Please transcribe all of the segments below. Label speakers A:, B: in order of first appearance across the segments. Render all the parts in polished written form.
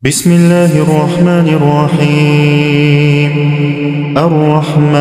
A: بسم الله الرحمن الرحيم. الرحمن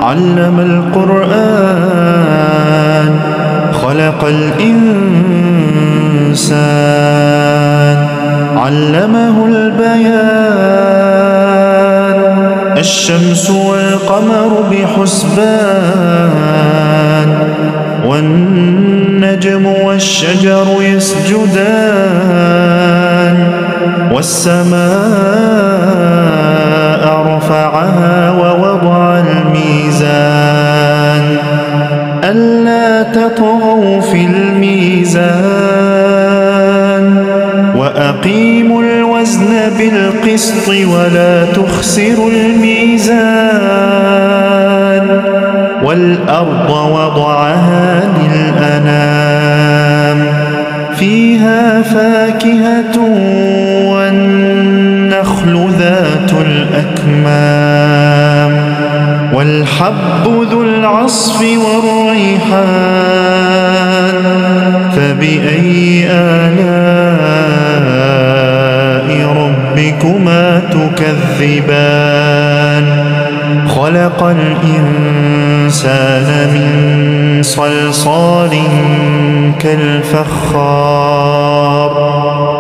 A: علم القرآن خلق الإنسان علمه البيان الشمس والقمر بحسبان والنجم والشجر يسجدان والسماء رفعها ووضع الميزان ألا تطغوا في الميزان وأقيموا الوزن بالقسط ولا تخسروا الميزان والأرض وضعها للأنام فيها فاكهة والنخل ذات الأكمام والحب ذو العصف والريحان فبأي آلاء ربكما تكذبان خلق الإنسان من صلصال كالفخار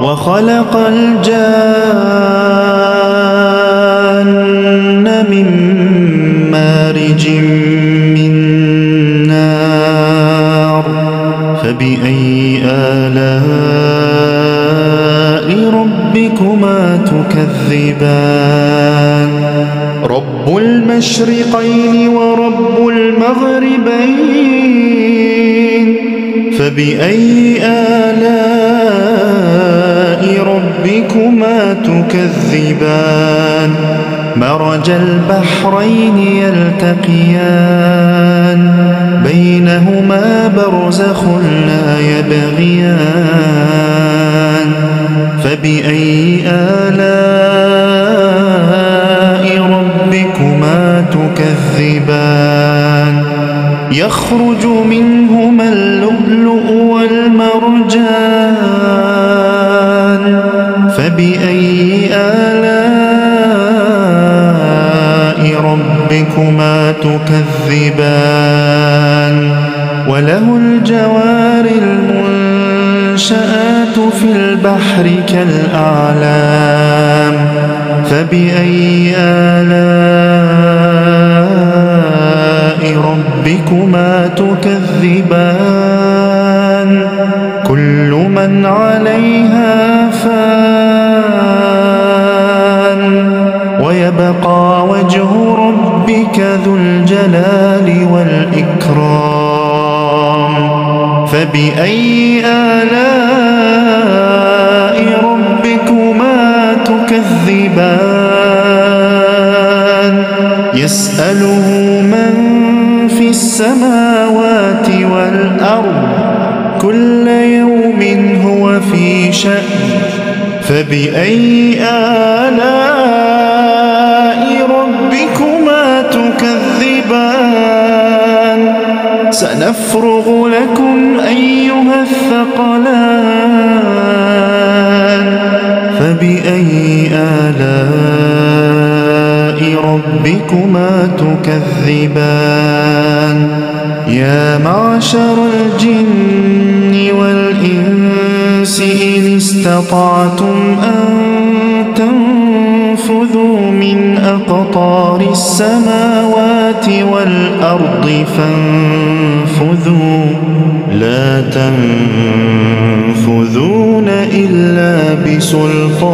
A: وخلق الجان من مارج من نار فبأي آلاء ربكما تكذبان رب المشرقين ورب المغربين فبأي آلاء ربكما تكذبان مرج البحرين يلتقيان بينهما برزخ لا يبغيان فبأي آلاء ربكما تكذبان يخرج منهما اللؤلؤ والمرجان فبأي آلاء ربكما تكذبان وله الجوار المنشآت في البحر كالأعلام فبأي آلاء ربكما تكذبان كل من عليها فان ويبقى وجه ربك ذو الجلال والإكرام فبأي آلاء ربكما تكذبان يسأله من في السماوات والأرض كل يوم هو في شأن فبأي آلاء ربكما تكذبان سنفرغ لكم أيها الثقلان فبأي آلاء ربكما تكذبان يا معشر الجن والإنس إن استطعتم أن تنفذوا من أقطار السماوات والأرض فانفذوا لا تنفذون إلا بسلطان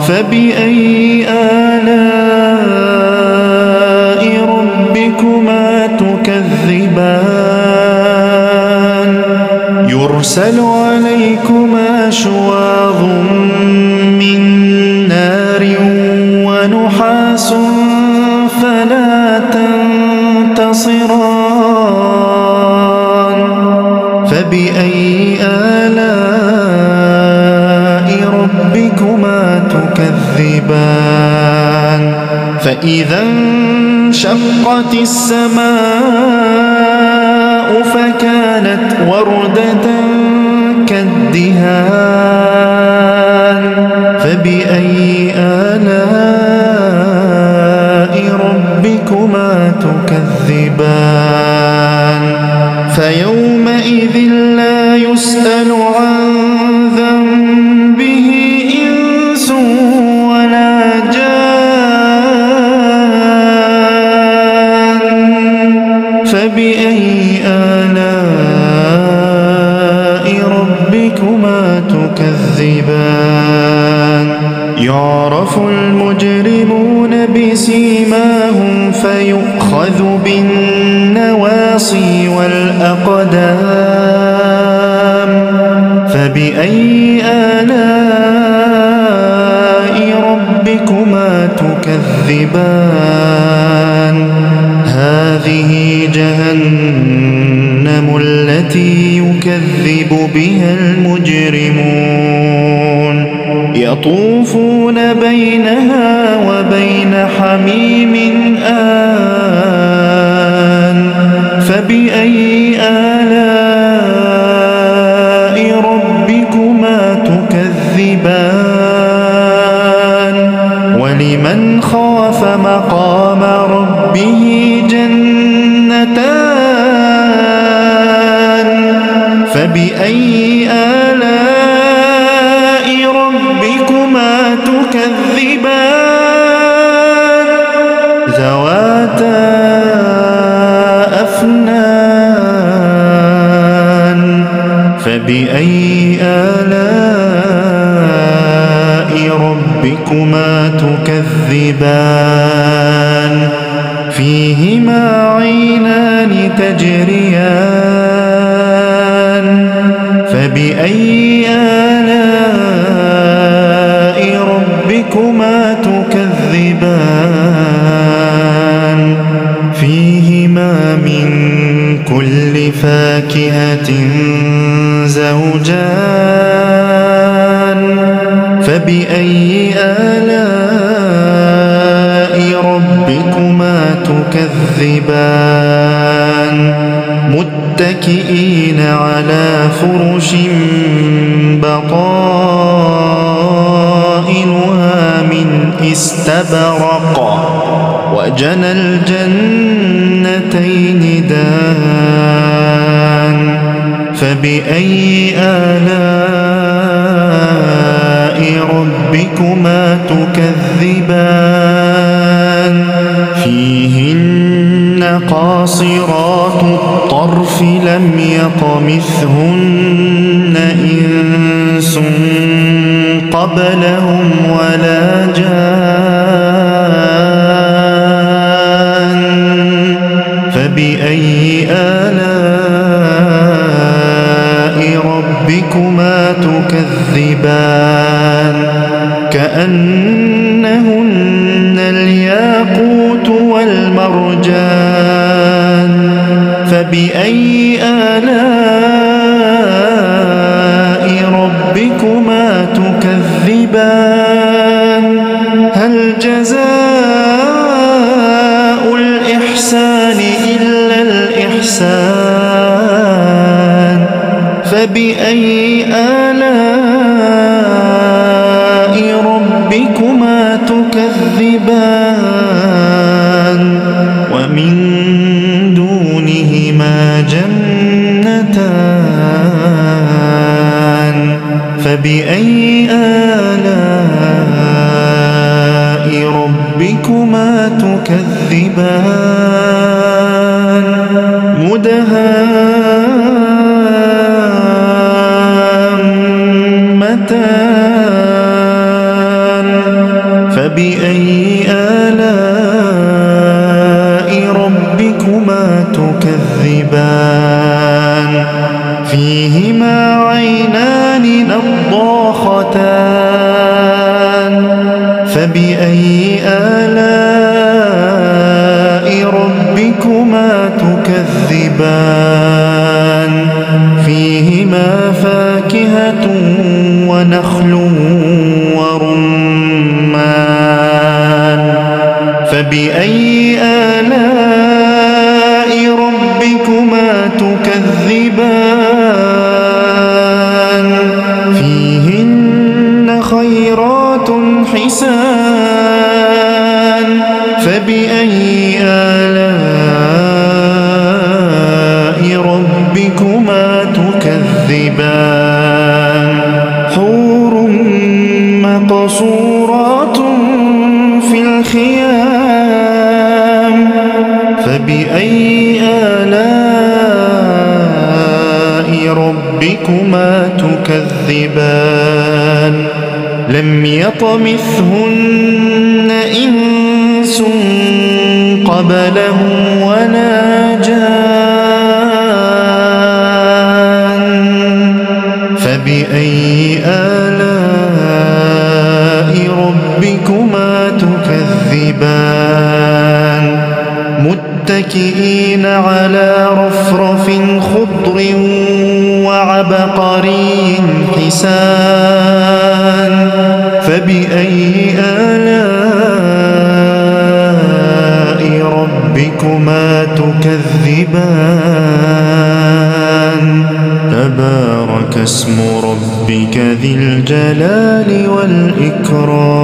A: فبأي آلاء ربكما تكذبان يرسل عليكما شواظ من نار ونحاس فلا تنتصران فبأي آلاء ربكما تكذبان فإذا انشقت السماء فكانت وردة كالدهان فبأي آلاء ربكما تكذبان فيومئذ لا يسأل عن ذنبه إنس ولا جان فبأي آلاء ربكما تكذبان يعرف المجرمون بسيماهم فيؤخذ بالنواصي والأقدام فبأي آلاء ربكما تكذبان هذه جهنم التي يكذب بها المجرمون يطوفون بينها وبين حميم آن فبأي آلاء ربكما تكذبان ولمن خاف مقام ربه جنتان فبأي آلاء ربكما تكذبان ذواتا أفنان فبأي آلاء ربكما تكذبان فيهما عينان تجريان فبأي آلاء ربكما تكذبان فيهما من كل فاكهة زوجان فبأي آلاء ربكما تكذبان متكئين على فرش بطائنها من استبرق وجنى الجنتين دان فبأي آلاء ربكما تكذبان فيهن قاصرات الطرف لم يطمثهن إنس قبلهم ولا جان فبأي آلاء ربكما تكذبان كأنهن الياقوت والمرجان فبأي آلاء ربكما تكذبان هل جزاء الإحسان إلا الإحسان فبأي آلاء ربكما تكذبان ومن دونهما جنتان فبأي آلاء ربكما تكذبان مدهامتان فبأي آلاء ربكما تكذبان فيهما عينان نضاختان فبأي آلاء ربكما تكذبان فيهما فاكهة ونخل ورمان فبأي آلاء ربكما تكذبان حسان فبأي آلاء ربكما تكذبان حور مقصورات في الخيام فبأي آلاء ربكما تكذبان لم يطمثهن إنس قبلهم ولا جان فبأي آلاء ربكما تكذبان متكئين على رفرف خضر وعبقري حسان فبأي آلاء ربكما تكذبان تبارك اسم ربك ذي الجلال والإكرام